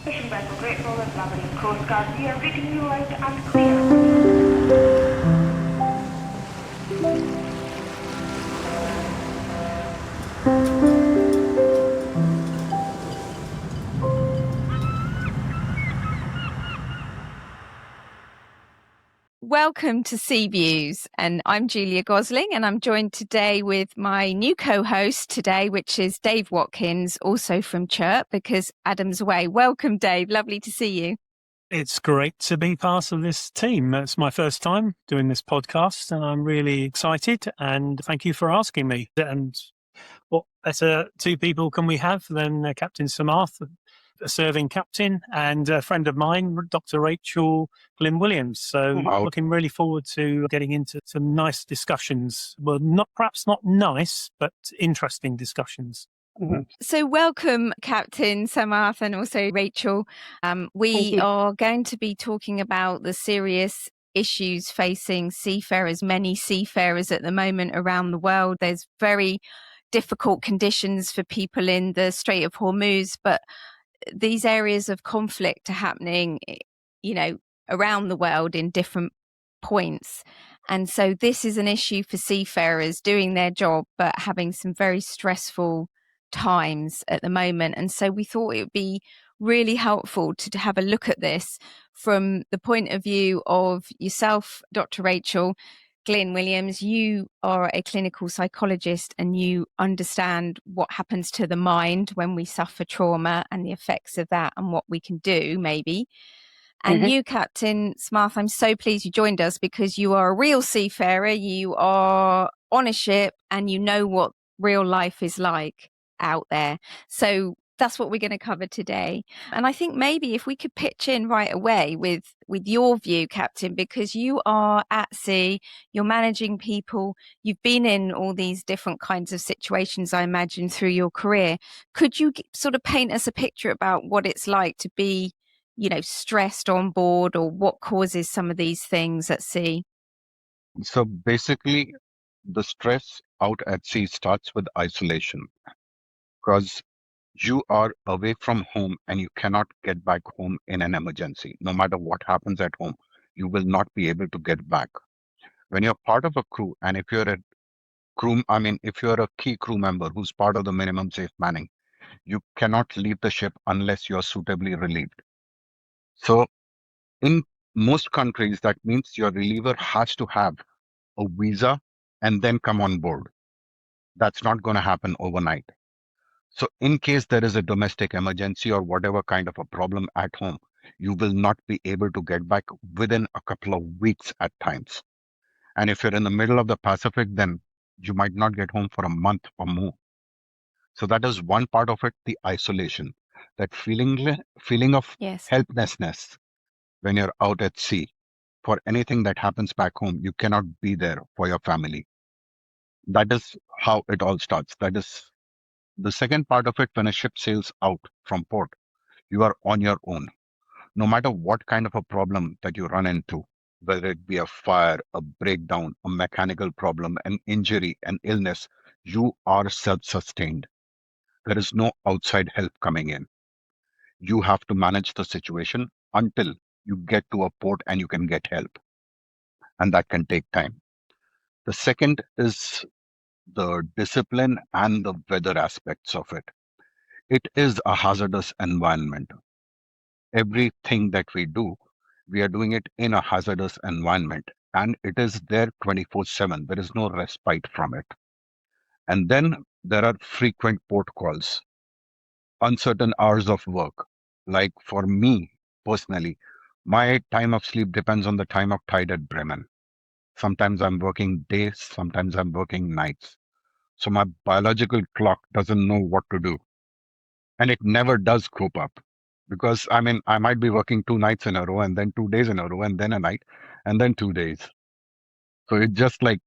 Fishing vessel Great Northern Aberdeen Coast Guard, we are reading you loud and clear. Welcome to Sea Views, and I'm Julia Gosling, and I'm joined today with my new co-host today, which is Dave Watkins, also from CHIRP, because Adam's away. Welcome, Dave. Lovely to see you. It's great to be part of this team. It's my first time doing this podcast, and I'm really excited, and thank you for asking me. And what better two people can we have than Captain Samarth, a serving captain, and a friend of mine, Dr Rachel Glynn-Williams. So looking really forward to getting into some nice discussions. Well, perhaps not nice, but interesting discussions. So welcome, Captain Samarth, and also Rachel. We are going to be talking about the serious issues facing seafarers, many seafarers at the moment around the world. There's very difficult conditions for people in the Strait of Hormuz, but these areas of conflict are happening, around the world in different points. And so this is an issue for seafarers doing their job, but having some very stressful times at the moment. And so we thought it would be really helpful to have a look at this from the point of view of yourself, Dr. Rachel Glynn-Williams. You are a clinical psychologist and you understand what happens to the mind when we suffer trauma and the effects of that and what we can do, maybe. And you, Captain Samarth, I'm so pleased you joined us because you are a real seafarer, you are on a ship, and you know what real life is like out there. So that's what we're going to cover today. And I think maybe if we could pitch in right away with your view, Captain, because you are at sea, you're managing people, you've been in all these different kinds of situations, I imagine, through your career. Could you sort of paint us a picture about what it's like to be, stressed on board, or what causes some of these things at sea? So basically, the stress out at sea starts with isolation because you are away from home and you cannot get back home in an emergency. No matter what happens at home, you will not be able to get back. When you're part of a crew, and if you're if you're a key crew member who's part of the minimum safe manning, you cannot leave the ship unless you're suitably relieved. So in most countries, that means your reliever has to have a visa and then come on board. That's not going to happen overnight. So in case there is a domestic emergency or whatever kind of a problem at home, you will not be able to get back within a couple of weeks at times. And if you're in the middle of the Pacific, then you might not get home for a month or more. So that is one part of it, the isolation, that feeling of helplessness when you're out at sea. For anything that happens back home, you cannot be there for your family. That is how it all starts. That is the second part of it. When a ship sails out from port, you are on your own. No matter what kind of a problem that you run into, whether it be a fire, a breakdown, a mechanical problem, an injury, an illness, you are self-sustained. There is no outside help coming in. You have to manage the situation until you get to a port and you can get help. And that can take time. The second is the discipline and the weather aspects of it. It is a hazardous environment. Everything that we do, we are doing it in a hazardous environment, and it is there 24/7. There is no respite from it. And then there are frequent port calls, uncertain hours of work. Like for me personally, my time of sleep depends on the time of tide at Bremen. Sometimes I'm working days, sometimes I'm working nights. So my biological clock doesn't know what to do. And it never does cope up. Because I might be working 2 nights in a row and then 2 days in a row and then a night and then 2 days. So it's just like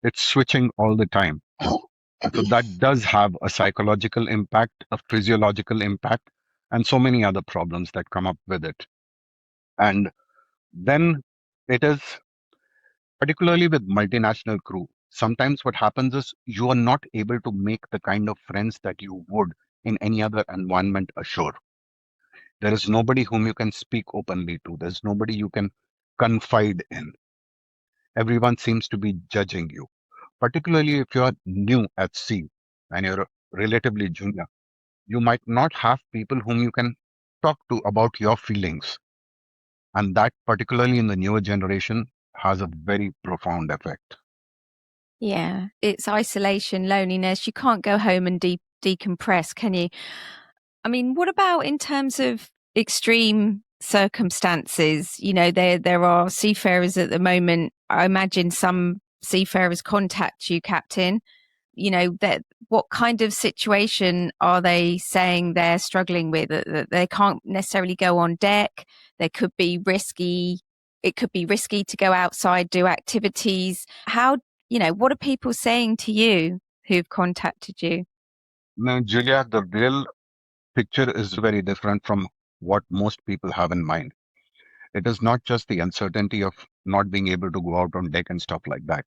it's switching all the time. So that does have a psychological impact, a physiological impact, and so many other problems that come up with it. And then it is particularly with multinational crew. Sometimes what happens is you are not able to make the kind of friends that you would in any other environment ashore. There is nobody whom you can speak openly to. There's nobody you can confide in. Everyone seems to be judging you, particularly if you are new at sea and you're relatively junior. You might not have people whom you can talk to about your feelings. And that, particularly in the newer generation, has a very profound effect. Yeah, it's isolation, loneliness. You can't go home and decompress, can you? I mean, what about in terms of extreme circumstances? You know, there are seafarers at the moment. I imagine some seafarers contact you, Captain. You know, that what kind of situation are they saying they're struggling with? That they can't necessarily go on deck. There could be risky. It could be risky to go outside, do activities. How, you know, what are people saying to you who've contacted you? Now, Julia, the real picture is very different from what most people have in mind. It is not just the uncertainty of not being able to go out on deck and stuff like that.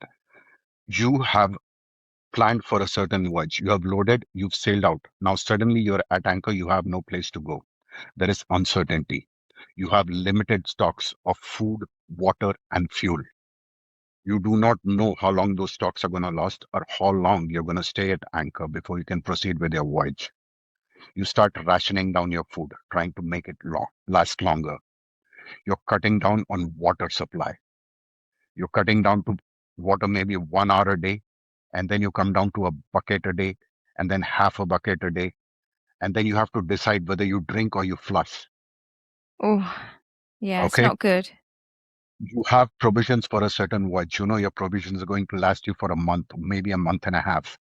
You have planned for a certain voyage. You have loaded, you've sailed out. Now suddenly you're at anchor, you have no place to go. There is uncertainty. You have limited stocks of food, water, and fuel. You do not know how long those stocks are going to last or how long you're going to stay at anchor before you can proceed with your voyage. You start rationing down your food, trying to make it last longer. You're cutting down on water supply. You're cutting down to water maybe 1 hour a day, and then you come down to a bucket a day, and then half a bucket a day. And then you have to decide whether you drink or you flush. Oh, yeah, it's Okay? not good. You have provisions for a certain voyage. You know your provisions are going to last you for a month, maybe a month and a half.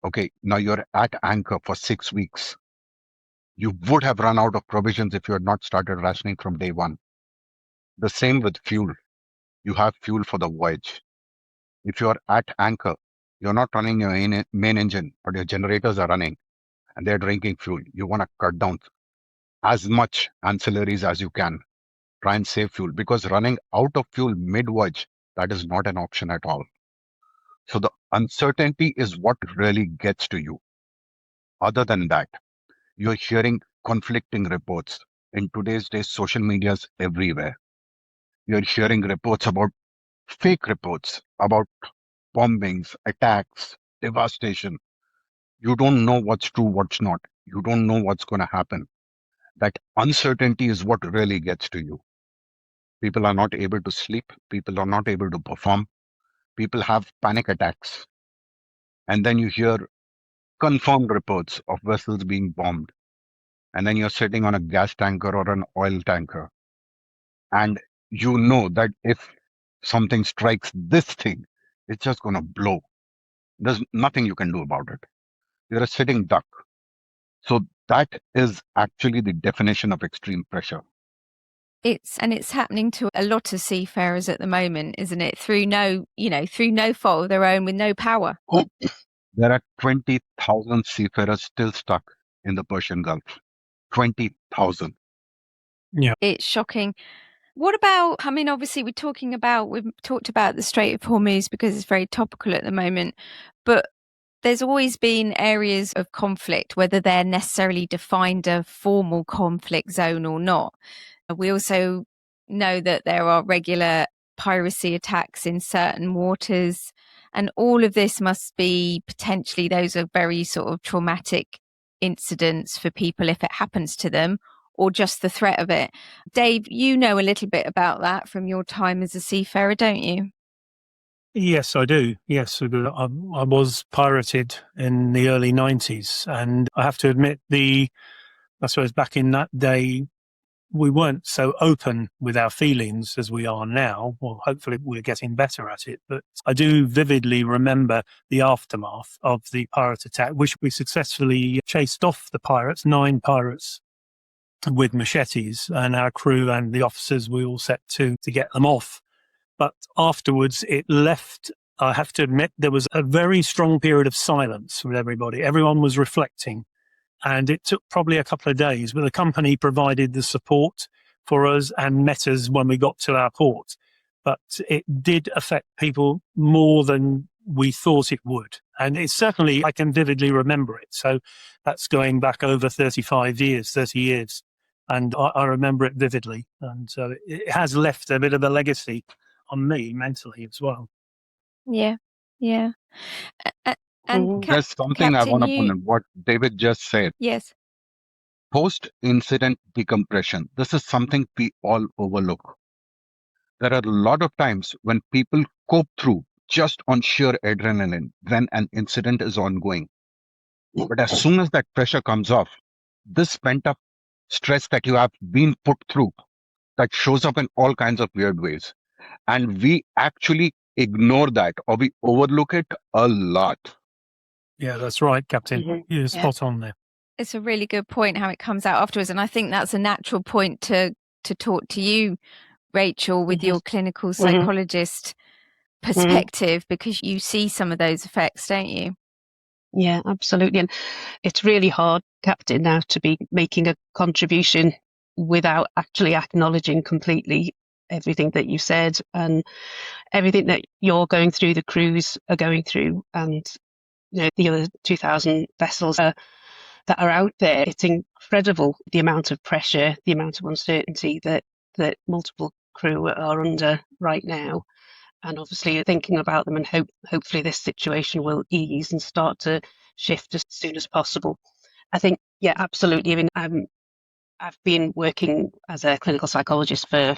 Okay, now you're at anchor for 6 weeks. You would have run out of provisions if you had not started rationing from day one. The same with fuel. You have fuel for the voyage. If you're at anchor, you're not running your main engine, but your generators are running and they're drinking fuel. You want to cut down as much ancillaries as you can. Try and save fuel, because running out of fuel mid-voyage, that is not an option at all. So the uncertainty is what really gets to you. Other than that, you're hearing conflicting reports. In today's day, social media is everywhere. You're hearing reports about fake reports about bombings, attacks, devastation. You don't know what's true, what's not. You don't know what's going to happen. That uncertainty is what really gets to you. People are not able to sleep. People are not able to perform. People have panic attacks. And then you hear confirmed reports of vessels being bombed. And then you're sitting on a gas tanker or an oil tanker. And you know that if something strikes this thing, it's just going to blow. There's nothing you can do about it. You're a sitting duck. So that is actually the definition of extreme pressure. It's happening to a lot of seafarers at the moment, isn't it? Through no fault of their own, with no power. There are 20,000 seafarers still stuck in the Persian Gulf. 20,000. Yeah. It's shocking. What about, I mean, obviously we've talked about the Strait of Hormuz because it's very topical at the moment, but there's always been areas of conflict, whether they're necessarily defined a formal conflict zone or not. We also know that there are regular piracy attacks in certain waters, and all of this must be potentially, those are very sort of traumatic incidents for people if it happens to them, or just the threat of it. Dave, you know a little bit about that from your time as a seafarer, don't you? Yes, I do. Yes, I was pirated in the early 90s. And I have to admit, I suppose back in that day, we weren't so open with our feelings as we are now. Well, hopefully we're getting better at it. But I do vividly remember the aftermath of the pirate attack, which we successfully chased off the pirates, 9 pirates with machetes, and our crew and the officers, we all set to get them off. But afterwards it left, I have to admit, there was a very strong period of silence with everybody. Everyone was reflecting. And it took probably a couple of days, but the company provided the support for us and met us when we got to our port. But it did affect people more than we thought it would. And it's certainly, I can vividly remember it. So that's going back over 30 years. And I remember it vividly. And so it has left a bit of a legacy on me mentally as well. Yeah, yeah. And There's something I Captain, want to put in what David just said. yes. Post-incident decompression. This is something we all overlook. There are a lot of times when people cope through just on sheer adrenaline when an incident is ongoing. But as soon as that pressure comes off, this pent up stress that you have been put through, that shows up in all kinds of weird ways. And we actually ignore that or we overlook it a lot. Yeah, that's right, Captain. You're spot on there. It's a really good point how it comes out afterwards. And I think that's a natural point to talk to you, Rachel, with your clinical psychologist perspective, because you see some of those effects, don't you? Yeah, absolutely. And it's really hard, Captain, now to be making a contribution without actually acknowledging completely everything that you said and everything that you're going through, the crews are going through, and the other 2,000 vessels that are out there. It's incredible the amount of pressure, the amount of uncertainty that multiple crew are under right now. And obviously thinking about them, and hopefully this situation will ease and start to shift as soon as possible. I think, yeah, absolutely. I mean, I've been working as a clinical psychologist for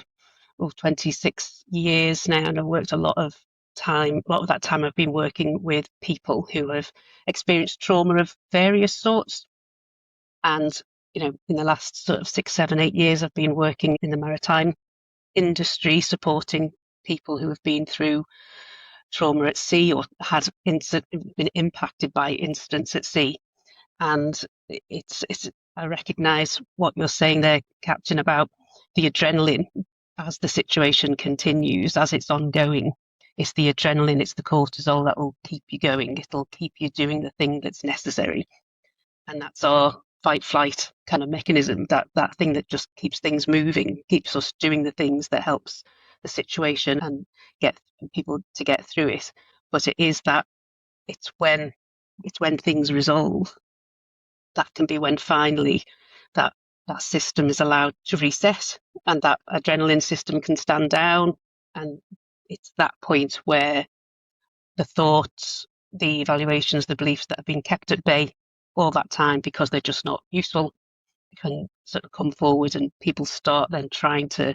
26 years now, and I've worked a lot of that time I've been working with people who have experienced trauma of various sorts. And, in the last sort of 6, 7, 8 years, I've been working in the maritime industry, supporting people who have been through trauma at sea or been impacted by incidents at sea. And it's I recognise what you're saying there, Captain, about the adrenaline as the situation continues, as it's ongoing. It's the adrenaline, it's the cortisol that will keep you going. It'll keep you doing the thing that's necessary. And that's our fight flight kind of mechanism, that thing that just keeps things moving, keeps us doing the things that helps the situation and get people to get through it. But it's when things resolve, that can be when finally that system is allowed to reset and that adrenaline system can stand down. And it's that point where the thoughts, the evaluations, the beliefs that have been kept at bay all that time because they're just not useful can sort of come forward, and people start then trying to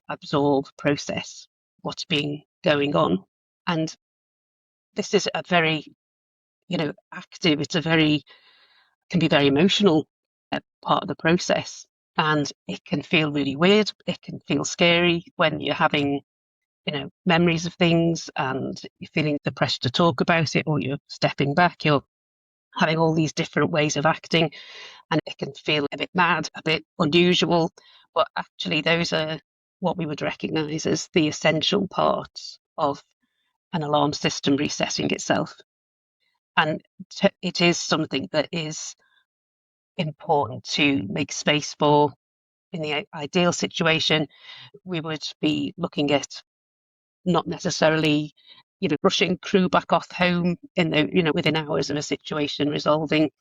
absorb, process what's been going on. And this is a very, active, can be very emotional part of the process. And it can feel really weird. It can feel scary when you're having, memories of things and you're feeling the pressure to talk about it, or you're stepping back, you're having all these different ways of acting, and it can feel a bit mad, a bit unusual. But actually, those are what we would recognise as the essential parts of an alarm system resetting itself. And it is something that is important to make space for. In the ideal situation, we would be looking at not necessarily, rushing crew back off home within hours of a situation resolving,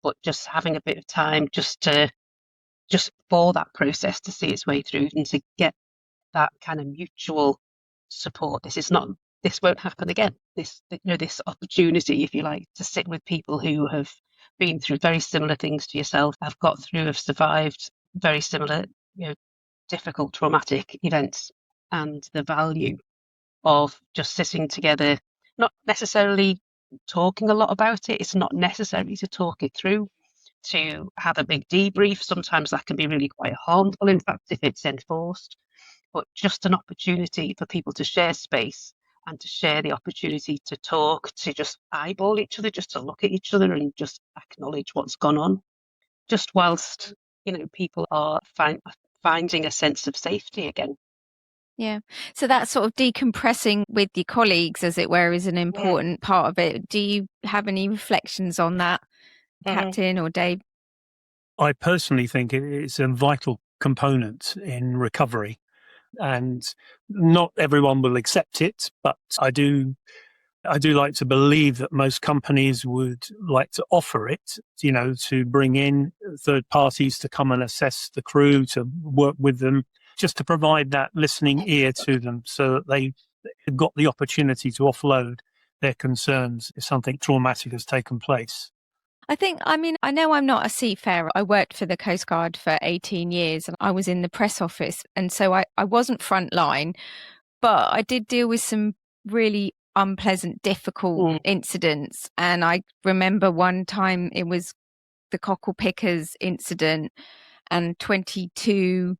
but just having a bit of time just for that process to see its way through and to get that kind of mutual support. This won't happen again. This opportunity, if you like, to sit with people who have been through very similar things to yourself, have survived very similar, difficult, traumatic events, and the value of just sitting together, not necessarily talking a lot about it. It's not necessary to talk it through, to have a big debrief. Sometimes that can be really quite harmful, in fact, if it's enforced. But just an opportunity for people to share space and to share the opportunity to talk, to just eyeball each other, just to look at each other and just acknowledge what's gone on, just whilst, people are finding a sense of safety again. Yeah. So that sort of decompressing with your colleagues, as it were, is an important part of it. Do you have any reflections on that, Captain or Dave? I personally think it's a vital component in recovery, and not everyone will accept it, but I do I do like to believe that most companies would like to offer it, to bring in third parties to come and assess the crew, to work with them, just to provide that listening ear to them so that they've got the opportunity to offload their concerns if something traumatic has taken place. I know I'm not a seafarer. I worked for the Coast Guard for 18 years and I was in the press office. And so I wasn't frontline, but I did deal with some really unpleasant, difficult incidents. And I remember one time it was the cockle pickers incident and 22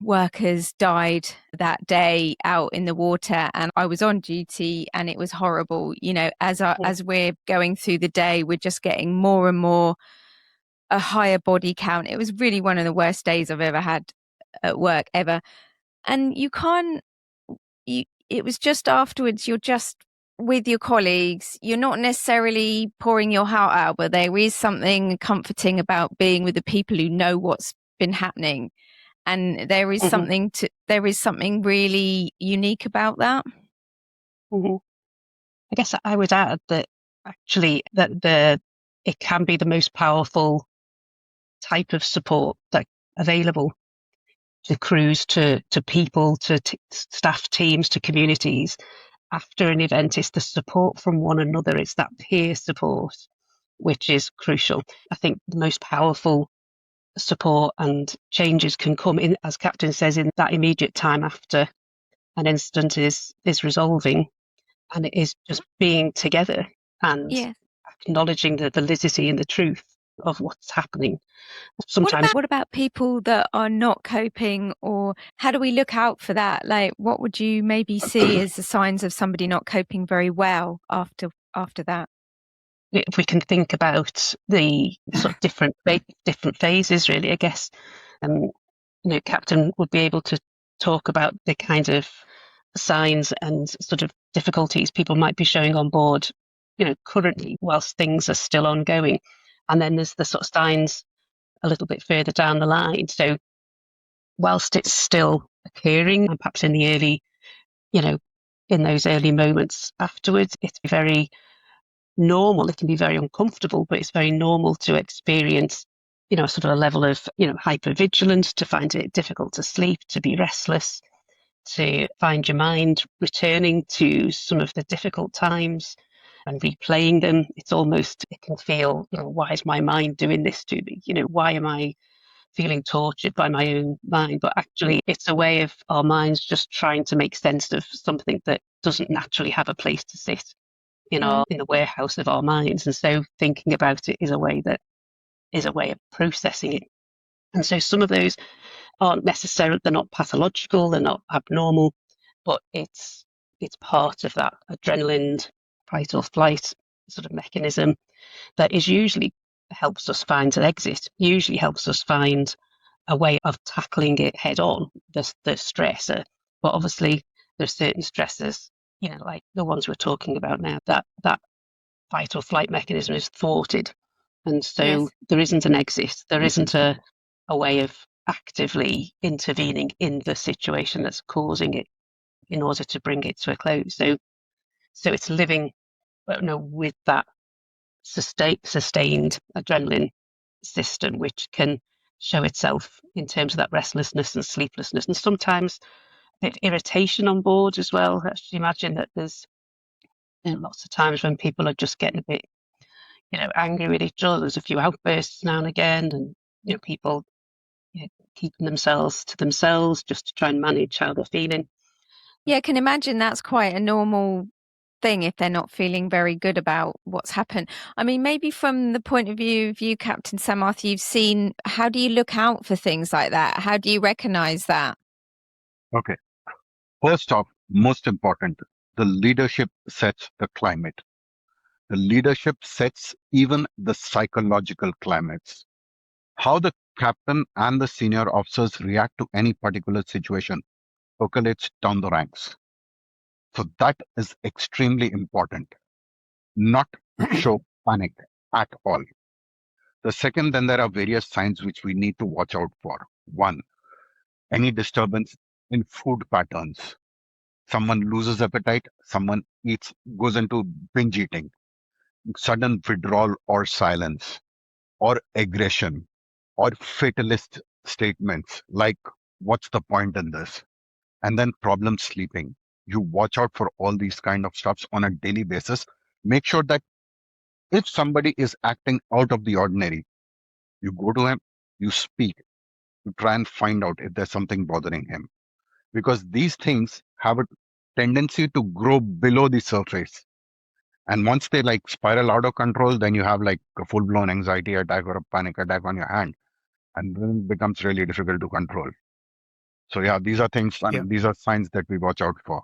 workers died that day out in the water, and I was on duty and it was horrible. As we're going through the day, we're just getting more and more a higher body count. It was really one of the worst days I've ever had at work ever. And it was just afterwards, you're just with your colleagues, you're not necessarily pouring your heart out, but there is something comforting about being with the people who know what's been happening. And there is something really unique about that. I guess I would add that actually it can be the most powerful type of support that available to crews, to people, to staff teams, to communities after an event. Is the support from one another. It's that peer support, which is crucial. I think the most powerful support and changes can come in, as Captain says, in that immediate time after an incident is resolving, and it is just being together and acknowledging the validity and the truth of what's happening. Sometimes, what about people that are not coping, or how do we look out for that? Like, what would you maybe see as the signs of somebody not coping very well after that? If we can think about the sort of different phases, really, I guess, Captain would be able to talk about the kind of signs and sort of difficulties people might be showing on board, currently whilst things are still ongoing. And then there's the sort of signs a little bit further down the line. So whilst it's still occurring, and perhaps in the early, in those early moments afterwards, it's very normal. It can be very uncomfortable, but it's very normal to experience, sort of a level of, hypervigilance, to find it difficult to sleep, to be restless, to find your mind returning to some of the difficult times and replaying them. It's almost, it can feel, why is my mind doing this to me? Why am I feeling tortured by my own mind? But actually, it's a way of our minds just trying to make sense of something that doesn't naturally have a place to sit in the warehouse of our minds. And so thinking about it is a way of processing it. And so some of those aren't necessarily, they're not pathological, they're not abnormal, but it's part of that adrenaline fight or flight sort of mechanism that is usually helps us find an exit, usually helps us find a way of tackling it head on, the stressor. But obviously there's certain stressors, like the ones we're talking about now, that fight or flight mechanism is thwarted. And so there isn't an exit, there isn't a way of actively intervening in the situation that's causing it in order to bring it to a close. So it's living with that sustained adrenaline system, which can show itself in terms of that restlessness and sleeplessness, and sometimes a bit of irritation on board as well. I should imagine that there's lots of times when people are just getting a bit angry with each other. There's a few outbursts now and again, and people keeping themselves to themselves just to try and manage how they're feeling. Yeah, I can imagine that's quite a normal thing if they're not feeling very good about what's happened. I mean, maybe from the point of view of you, Captain Samarth, you've seen, how do you look out for things like that? How do you recognize that? Okay. First off, most important, the leadership sets the climate. The leadership sets even the psychological climates. How the captain and the senior officers react to any particular situation percolates down the ranks. So that is extremely important, not to show panic at all. The second, then there are various signs which we need to watch out for. One, any disturbance in food patterns. Someone loses appetite, someone goes into binge eating, sudden withdrawal or silence, or aggression, or fatalist statements like, what's the point in this? And then problem sleeping. You watch out for all these kind of stuffs on a daily basis. Make sure that if somebody is acting out of the ordinary, you go to him, you speak, you try and find out if there's something bothering him. Because these things have a tendency to grow below the surface. And once they like spiral out of control, then you have like a full-blown anxiety attack or a panic attack on your hand. And then it becomes really difficult to control. So yeah, these are things, I mean, these are signs that we watch out for.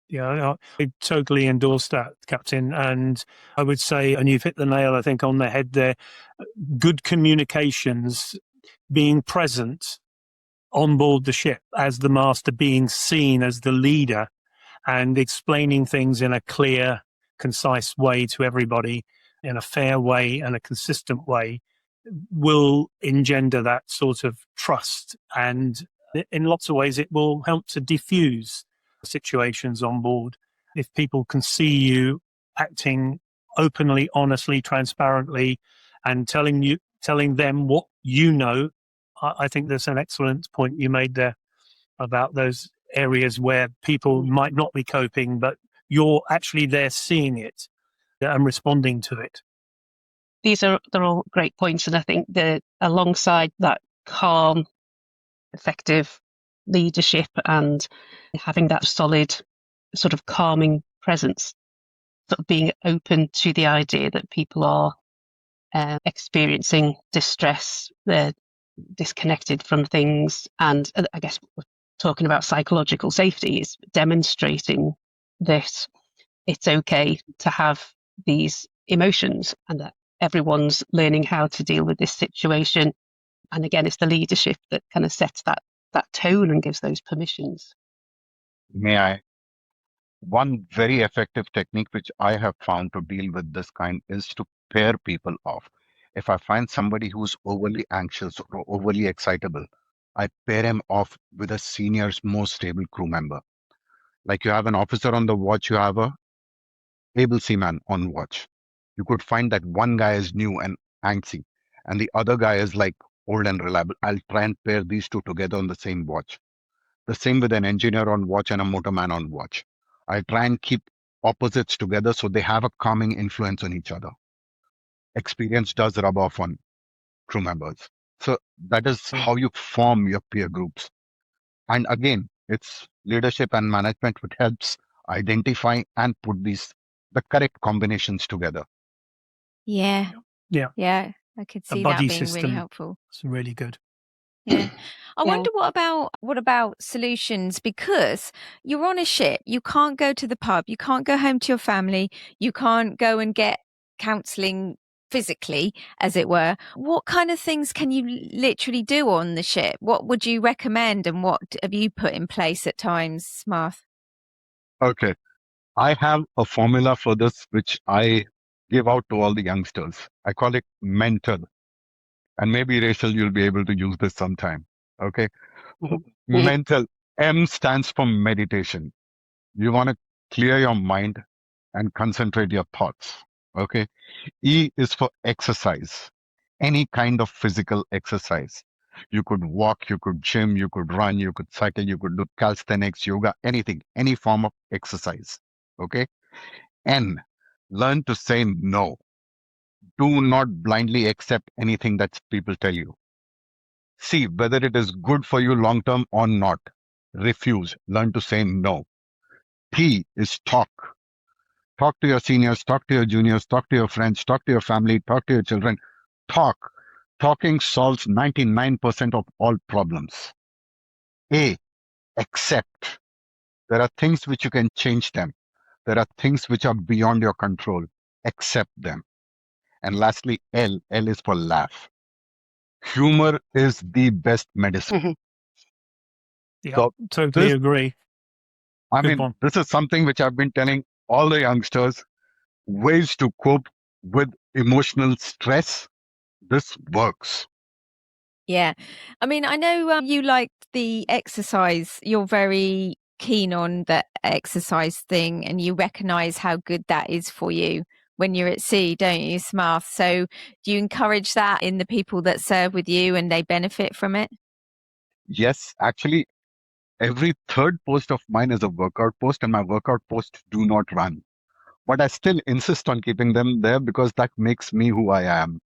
Yeah, I totally endorse that, Captain. And I would say, and you've hit the nail, I think, on the head there, good communications, being present on board the ship as the master, being seen as the leader and explaining things in a clear, concise way to everybody in a fair way and a consistent way will engender that sort of trust. And in lots of ways, it will help to diffuse situations on board. If people can see you acting openly, honestly, transparently, and telling them what you know, I think there's an excellent point you made there about those areas where people might not be coping, but you're actually there seeing it and responding to it. They're all great points, and I think that alongside that calm, effective leadership and having that solid sort of calming presence, sort of being open to the idea that people are experiencing distress, they're disconnected from things, and I guess we're talking about psychological safety is demonstrating that it's okay to have these emotions and that everyone's learning how to deal with this situation. And again, it's the leadership that kind of sets that tone and gives those permissions. May I? One very effective technique which I have found to deal with this kind is to pair people off. If I find somebody who's overly anxious or overly excitable, I pair him off with a senior's most stable crew member. Like you have an officer on the watch, you have a able seaman on watch. You could find that one guy is new and antsy, and the other guy is like old and reliable. I'll try and pair these two together on the same watch. The same with an engineer on watch and a motorman on watch. I try and keep opposites together so they have a calming influence on each other. Experience does rub off on crew members. So that is how you form your peer groups. And again, it's leadership and management which helps identify and put the correct combinations together. Yeah. I could see that being system. really helpful. It's really good. Yeah. I wonder what about solutions, because you're on a ship, you can't go to the pub, you can't go home to your family, you can't go and get counselling physically, as it were. What kind of things can you literally do on the ship? What would you recommend, and what have you put in place at times, Samarth? Okay. I have a formula for this which I give out to all the youngsters. I call it mental. And maybe, Rachel, you'll be able to use this sometime. Okay. Mental. M stands for meditation. You want to clear your mind and concentrate your thoughts. Okay. E is for exercise. Any kind of physical exercise. You could walk, you could gym, you could run, you could cycle, you could do calisthenics, yoga, anything, any form of exercise. Okay. N, learn to say no. Do not blindly accept anything that people tell you. See whether it is good for you long term or not. Refuse. Learn to say no. T is talk. Talk to your seniors, talk to your juniors, talk to your friends, talk to your family, talk to your children. Talk. Talking solves 99% of all problems. A, accept. There are things which you can change them. There are things which are beyond your control. Accept them. And lastly, L is for laugh. Humor is the best medicine. Yeah, So totally agree. This is something which I've been telling all the youngsters, ways to cope with emotional stress. This works. Yeah. I mean, I know you like the exercise. You're very keen on the exercise thing, and you recognise how good that is for you when you're at sea, don't you, Samarth? So do you encourage that in the people that serve with you and they benefit from it? Yes, actually, every third post of mine is a workout post, and my workout posts do not run. But I still insist on keeping them there because that makes me who I am.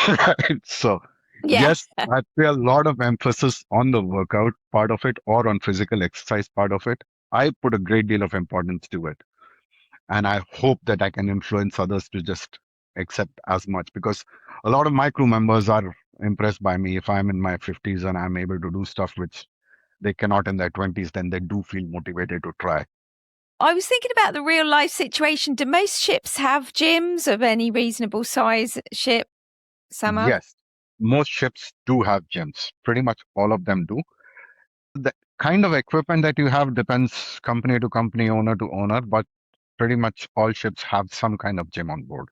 Right? So, Yeah. yes, I pay a lot of emphasis on the workout part of it or on physical exercise part of it. I put a great deal of importance to it. And I hope that I can influence others to just accept as much, because a lot of my crew members are impressed by me. If I'm in my 50s and I'm able to do stuff which they cannot in their 20s, then they do feel motivated to try. I was thinking about the real life situation. Do most ships have gyms of any reasonable size ship, Samarth? Yes, most ships do have gyms. Pretty much all of them do. The kind of equipment that you have depends company to company, owner to owner, but pretty much all ships have some kind of gym on board.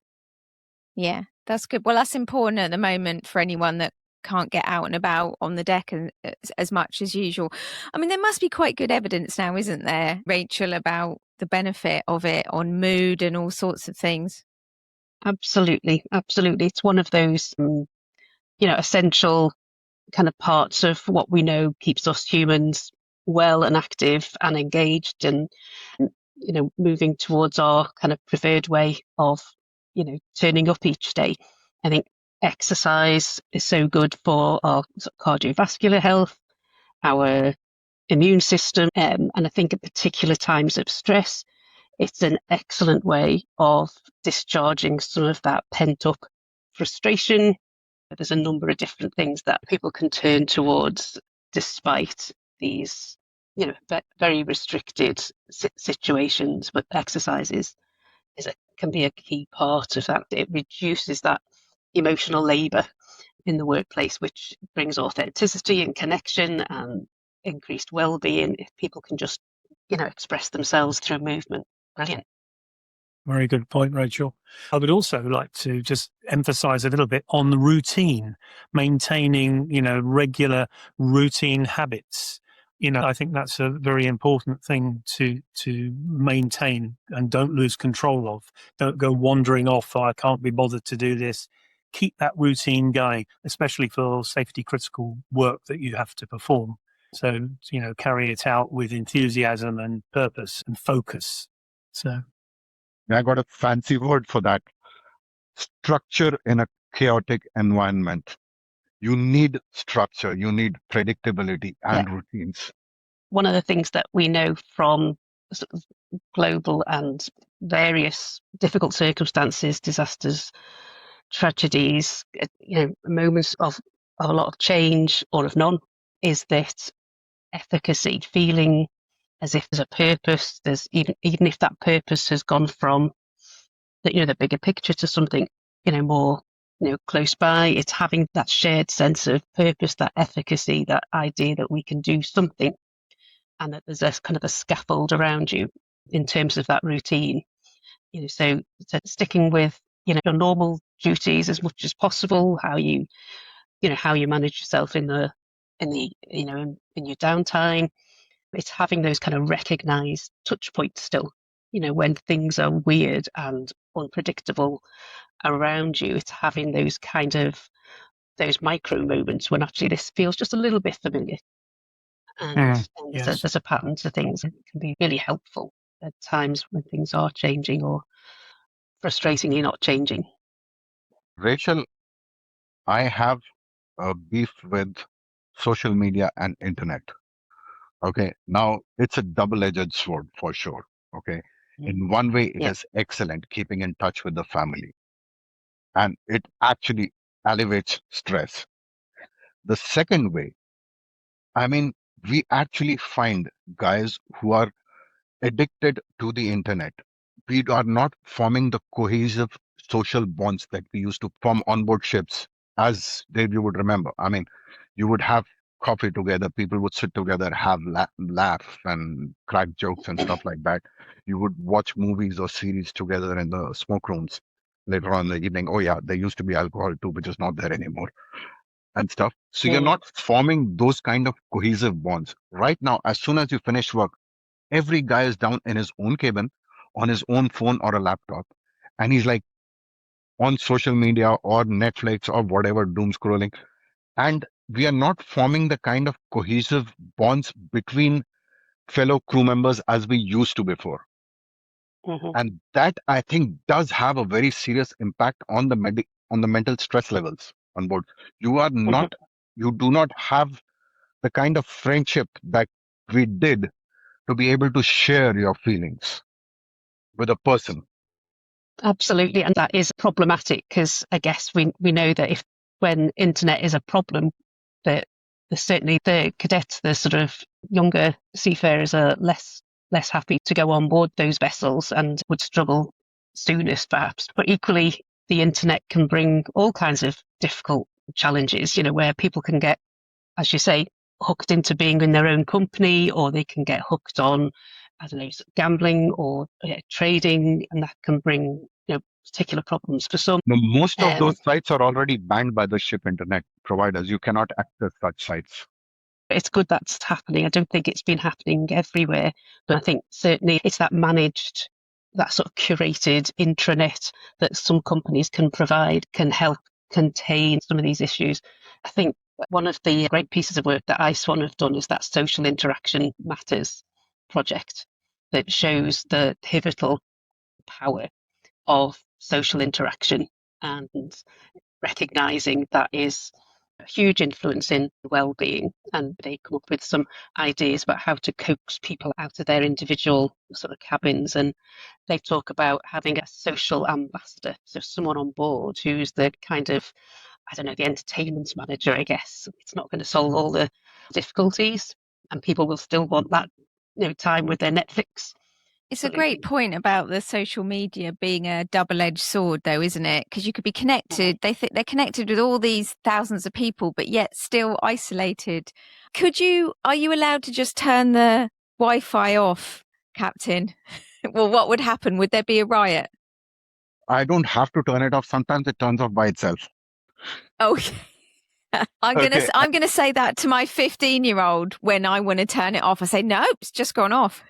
Yeah, that's good. Well, that's important at the moment for anyone that can't get out and about on the deck as much as usual. I mean, there must be quite good evidence now, isn't there, Rachel, about the benefit of it on mood and all sorts of things? Absolutely, absolutely. It's one of those, essential kind of parts of what we know keeps us humans well and active and engaged, and moving towards our kind of preferred way of turning up each day. I think exercise is so good for our cardiovascular health, our immune system, and I think at particular times of stress, it's an excellent way of discharging some of that pent up frustration. There's a number of different things that people can turn towards despite these, very restricted situations. But exercises can be a key part of that. It reduces that emotional labour in the workplace, which brings authenticity and connection and increased well-being if people can just, express themselves through movement. Brilliant. Very good point, Rachel. I would also like to just emphasize a little bit on the routine, maintaining, regular routine habits. I think that's a very important thing to maintain and don't lose control of. Don't go wandering off, I can't be bothered to do this. Keep that routine going, especially for safety critical work that you have to perform. So, carry it out with enthusiasm and purpose and focus. So I got a fancy word for that. Structure in a chaotic environment. You need structure, you need predictability and routines. One of the things that we know from sort of global and various difficult circumstances, disasters, tragedies, moments of a lot of change or of none, is that efficacy, feeling as if there's a purpose. There's even if that purpose has gone from the bigger picture to something more close by. It's having that shared sense of purpose, that efficacy, that idea that we can do something, and that there's a kind of a scaffold around you in terms of that routine. So sticking with your normal duties as much as possible. How you manage yourself in your downtime. It's having those kind of recognized touch points still, when things are weird and unpredictable around you. It's having those those micro moments when actually this feels just a little bit familiar. And yes. there's a pattern to things that can be really helpful at times when things are changing or frustratingly not changing. Rachel, I have a beef with social media and internet. Okay, now it's a double-edged sword for sure. Okay, in one way, it is excellent keeping in touch with the family, and it actually alleviates stress. The second way, I mean, we actually find guys who are addicted to the internet. We are not forming the cohesive social bonds that we used to form on board ships. As Dave, you would remember, I mean, you would have coffee together, people would sit together, have laugh and crack jokes and stuff like that. You would watch movies or series together in the smoke rooms later on in the evening. Oh yeah, there used to be alcohol too, which is not there anymore and stuff. So you're not forming those kind of cohesive bonds. Right now, as soon as you finish work, every guy is down in his own cabin on his own phone or a laptop. And he's like on social media or Netflix or whatever, doom scrolling. And we are not forming the kind of cohesive bonds between fellow crew members as we used to before. Mhm. And that, I think, does have a very serious impact on the on the mental stress levels on board. You are Mhm. not, you do not have the kind of friendship that we did to be able to share your feelings with a person. Absolutely, and that is problematic because I guess we know that if when internet is a problem, that certainly the cadets, the sort of younger seafarers, are less happy to go on board those vessels and would struggle soonest, perhaps. But equally, the internet can bring all kinds of difficult challenges. You know, where people can get, as you say, hooked into being in their own company, or they can get hooked on, I don't know, gambling or trading, and that can bring particular problems for some. Now, most of Um, those sites are already banned by the ship internet providers. You cannot access such sites. it's good that's happening. I don't think it's been happening everywhere, but I think certainly it's that managed, that sort of curated intranet that some companies can provide can help contain some of these issues. I think one of the great pieces of work that ICE1 have done is that Social Interaction Matters project that shows the pivotal power of social interaction and recognizing that is a huge influence in well-being, and they come up with some ideas about how to coax people out of their individual sort of cabins. And they talk about having a social ambassador, so someone on board who's the kind of, I don't know, the entertainment manager, I guess. It's not going to solve all the difficulties, and people will still want that time with their Netflix. It's a great point about the social media being a double-edged sword, though, isn't it? Because you could be connected. They think they're connected with all these thousands of people, but yet still isolated. Are you allowed to just turn the Wi-Fi off, Captain? Well, what would happen? Would there be a riot? I don't have to turn it off. Sometimes it turns off by itself. Okay. Okay. I'm gonna say that to my 15-year-old when I want to turn it off. I say, no, it's just gone off.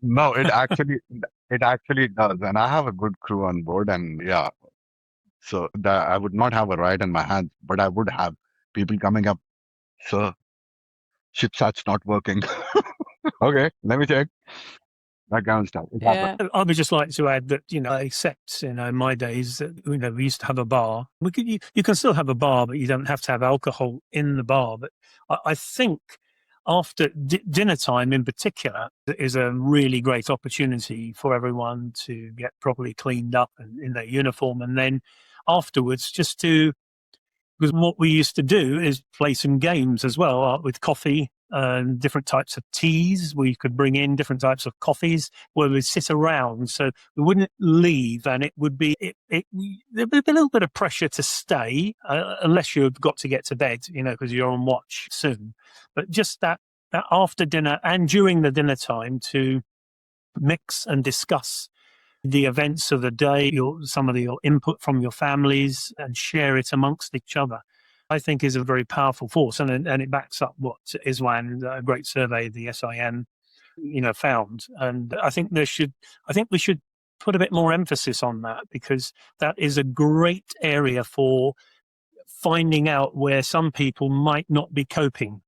No, it actually does. And I have a good crew on board, and yeah. So that I would not have a riot in my hands, but I would have people coming up. Sir, ship sats not working. Okay, let me check. That kind of stuff. It happens. I would just like to add that, except, in my days, that, we used to have a bar. You can still have a bar, but you don't have to have alcohol in the bar. But I think after dinner time in particular is a really great opportunity for everyone to get properly cleaned up and in their uniform. And then afterwards, because what we used to do is play some games as well with coffee and different types of teas. We could bring in different types of coffees where we'd sit around. So we wouldn't leave, and it would be, there'd be a little bit of pressure to stay unless you've got to get to bed, because you're on watch soon. But just that after dinner and during the dinner time to mix and discuss the events of the day, some of your input from your families, and share it amongst each other, I think is a very powerful force. And it backs up what ISWAN, a great survey the SIN, found. And I think we should put a bit more emphasis on that, because that is a great area for finding out where some people might not be coping.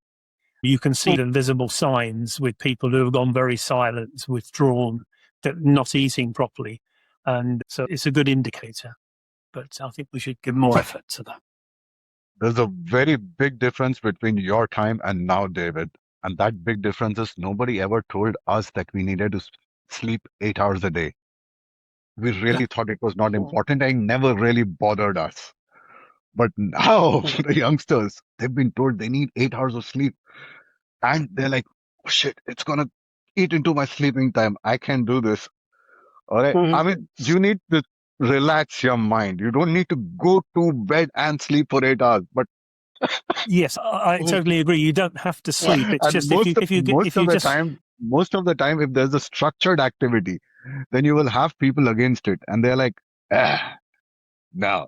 You can see the visible signs with people who have gone very silent, withdrawn, not eating properly. And so it's a good indicator, but I think we should give more effort to that. There's a very big difference between your time and now, David. And that big difference is nobody ever told us that we needed to sleep 8 hours a day. We really thought it was not important and never really bothered us. But now the youngsters, they've been told they need 8 hours of sleep. And they're like, oh, shit, it's going to eat into my sleeping time. I can't do this. All right. I mean, you need to relax your mind. You don't need to go to bed and sleep for 8 hours. But yes, I totally agree. You don't have to sleep. It's just most of the time, if there's a structured activity, then you will have people against it, and they're like, no.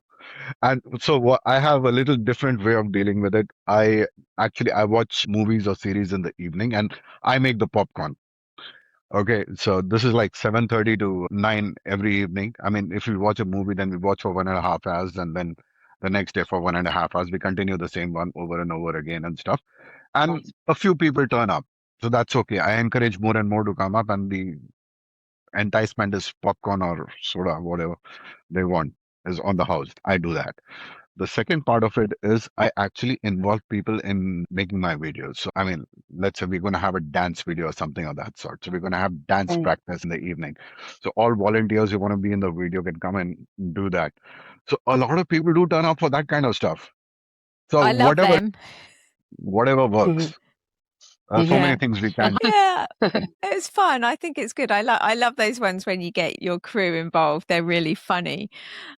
And so I have a little different way of dealing with it. I watch movies or series in the evening, and I make the popcorn. Okay, so this is like 7:30 to 9 every evening. I mean, if we watch a movie, then we watch for 1.5 hours, and then the next day for 1.5 hours, we continue the same one over and over again and stuff. And Right. a few people turn up. So that's okay. I encourage more and more to come up, and the enticement is popcorn or soda, whatever they want is on the house. I do that. The second part of it is I actually involve people in making my videos. So, I mean, let's say we're going to have a dance video or something of that sort. So, we're going to have dance Mm. practice in the evening. So, all volunteers who want to be in the video can come and do that. So, a lot of people do turn up for that kind of stuff. So, I love whatever, them. whatever Mhm. works. So Mhm. many things we And can. Yeah, it's fun. I think it's good. I love those ones when you get your crew involved. They're really funny.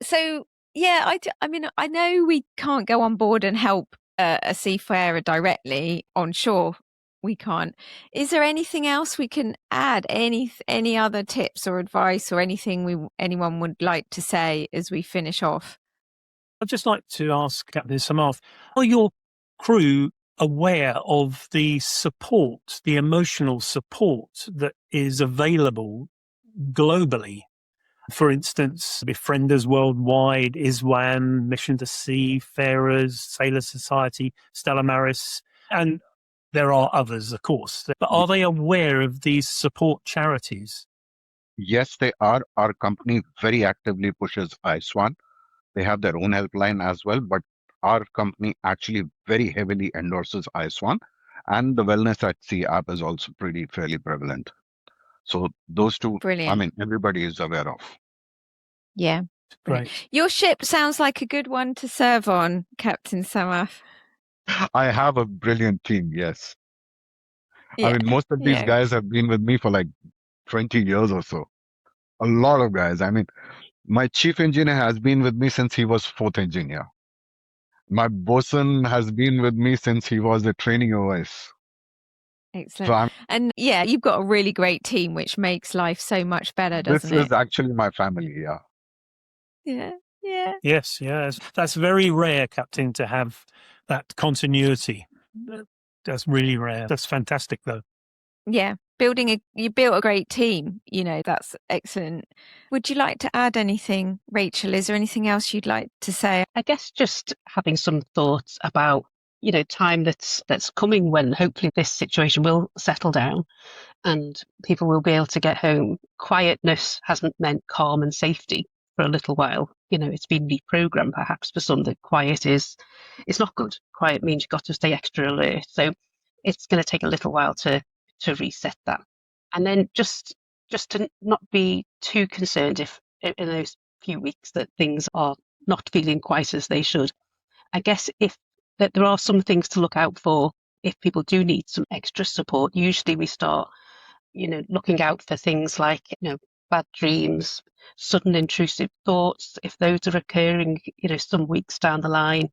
So yeah, I mean, I know we can't go on board and help a seafarer directly on shore. We can't. Is there anything else we can add? Any other tips or advice or anything anyone would like to say as we finish off? I'd just like to ask Captain Samarth, are your crew aware of the support, the emotional support that is available globally? For instance, Befrienders Worldwide, ISWAM, Mission to Seafarers, Sailor Society, Stella Maris, and there are others, of course. But are they aware of these support charities? Yes, they are. Our company very actively pushes ISWAN. They have their own helpline as well, but our company actually very heavily endorses ISWAN. And the Wellness at Sea app is also pretty fairly prevalent. So those two, I Brilliant. mean, everybody is aware of. Yeah. Brilliant. Great. Your ship sounds like a good one to serve on, Captain Samarth. I have a brilliant team, yes. I Yeah. mean, most of these Yeah. guys have been with me for like 20 years or so. A lot of guys. I mean, my chief engineer has been with me since he was fourth engineer. My bosun has been with me since he was a training OS. So Excellent. And yeah, you've got a really great team, which makes life so much better, this doesn't it? is actually my family, yeah. Yeah. Yeah. Yes. That's very rare, Captain, to have that continuity. That's really rare. That's fantastic, though. Yeah. You built a great team. That's excellent. Would you like to add anything, Rachel? Is there anything else you'd like to say? I guess just having some thoughts about, time that's coming when hopefully this situation will settle down and people will be able to get home. Quietness hasn't meant calm and safety for a little while. It's been reprogrammed perhaps for some that quiet is not good. Quiet means you've got to stay extra alert. So it's going to take a little while to reset that. And then just to not be too concerned if in those few weeks that things are not feeling quite as they should. I guess if that there are some things to look out for if people do need some extra support. Usually we start, looking out for things like, bad dreams, sudden intrusive thoughts. If those are occurring, some weeks down the line,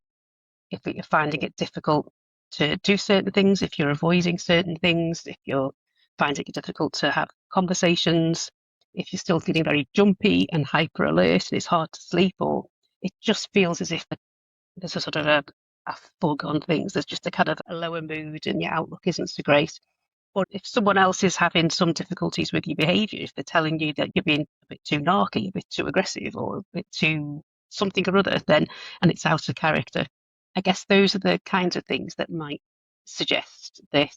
if you're finding it difficult to do certain things, if you're avoiding certain things, if you're finding it difficult to have conversations, if you're still feeling very jumpy and hyper alert and it's hard to sleep, or it just feels as if there's a sort of a fog on things, there's just a kind of a lower mood and your outlook isn't so great. Or if someone else is having some difficulties with your behaviour, if they're telling you that you're being a bit too narky, a bit too aggressive, or a bit too something or other, then and it's out of character, I guess those are the kinds of things that might suggest that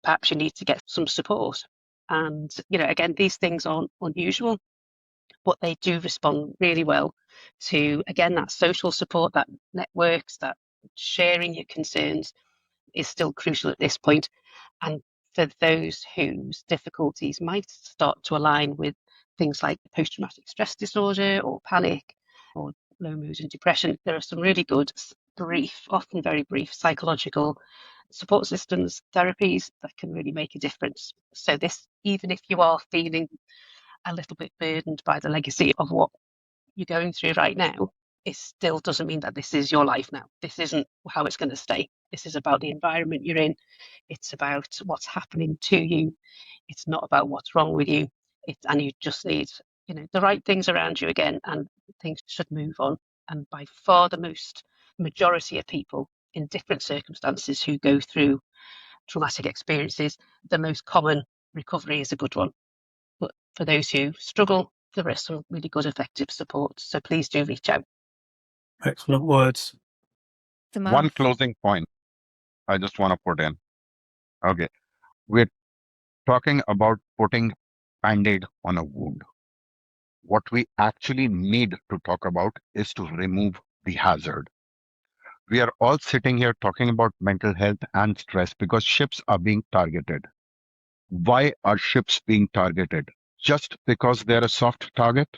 perhaps you need to get some support. And again, these things aren't unusual, but they do respond really well to, again, that social support, that networks, that sharing your concerns is still crucial at this point. And for those whose difficulties might start to align with things like post-traumatic stress disorder or panic or low mood and depression, there are some really good, brief, often very brief psychological support systems, therapies that can really make a difference. So this, even if you are feeling a little bit burdened by the legacy of what you're going through right now, it still doesn't mean that this is your life now. This isn't how it's going to stay. This is about the environment you're in. It's about what's happening to you. It's not about what's wrong with you. And you just need, the right things around you again, and things should move on. And by far the majority of people in different circumstances who go through traumatic experiences, the most common recovery is a good one. for those who struggle, there is some really good effective support. So please do reach out. Excellent words. One Samarth. closing point I just want to put in. Okay. We're talking about putting Band-Aid on a wound. What we actually need to talk about is to remove the hazard. We are all sitting here talking about mental health and stress because ships are being targeted. Why are ships being targeted? Just because they're a soft target?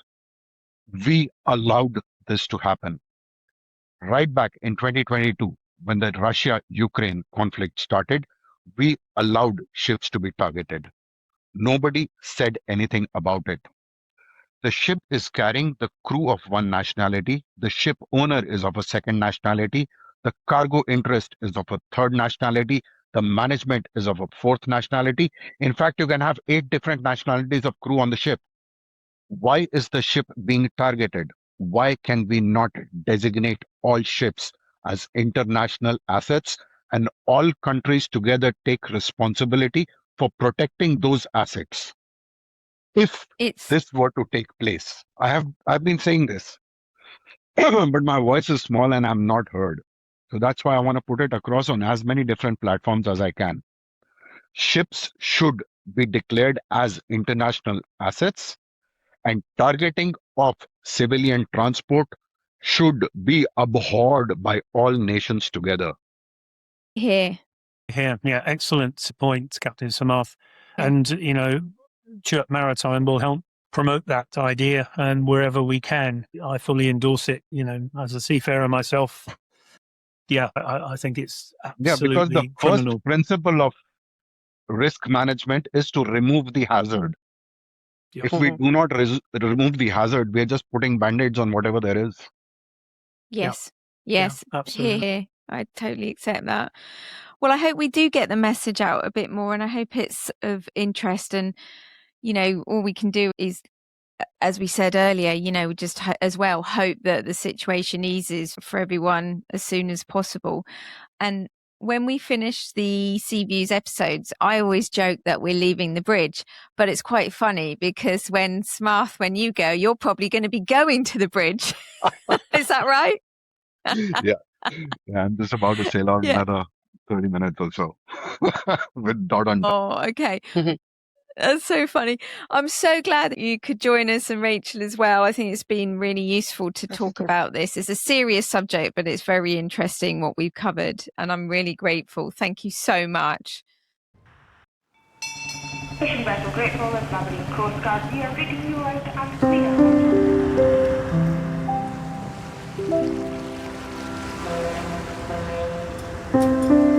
We allowed this to happen. Right back in 2022, when the Russia-Ukraine conflict started, we allowed ships to be targeted. Nobody said anything about it. The ship is carrying the crew of one nationality. The ship owner is of a second nationality. The cargo interest is of a third nationality. The management is of a fourth nationality. In fact, you can have 8 different nationalities of crew on the ship. Why is the ship being targeted? Why can we not designate all ships as international assets and all countries together take responsibility for protecting those assets? If this were to take place, I've been saying this, but my voice is small and I'm not heard. So that's why I want to put it across on as many different platforms as I can. Ships should be declared as international assets, and targeting of civilian transport should be abhorred by all nations together. Here. Yeah, excellent point, Captain Samarth. And, CHIRP Maritime will help promote that idea, and wherever we can, I fully endorse it. As a seafarer myself, I think it's absolutely because the criminal. first principle of risk management is to remove the hazard. Yeah. If we do not remove the hazard, we're just putting band-aids on whatever there is. Yes. Yeah, absolutely. Here. I totally accept that. Well, I hope we do get the message out a bit more, and I hope it's of interest. And, all we can do is, as we said earlier, just as well hope that the situation eases for everyone as soon as possible. And when we finish the Sea Views episodes, I always joke that we're leaving the bridge, but it's quite funny because when you go, you're probably going to be going to the bridge. Is that right? Yeah, I'm just about to sail out another 30 minutes or so with dot on. Oh, okay. That's so funny. I'm so glad that you could join us, and Rachel as well. I think it's been really useful to talk about this. It's a serious subject, but it's very interesting what we've covered, and I'm really grateful. Thank you so much. Fishing vessel Great Falls Labrador Coast Guard, we are reading you out and clear.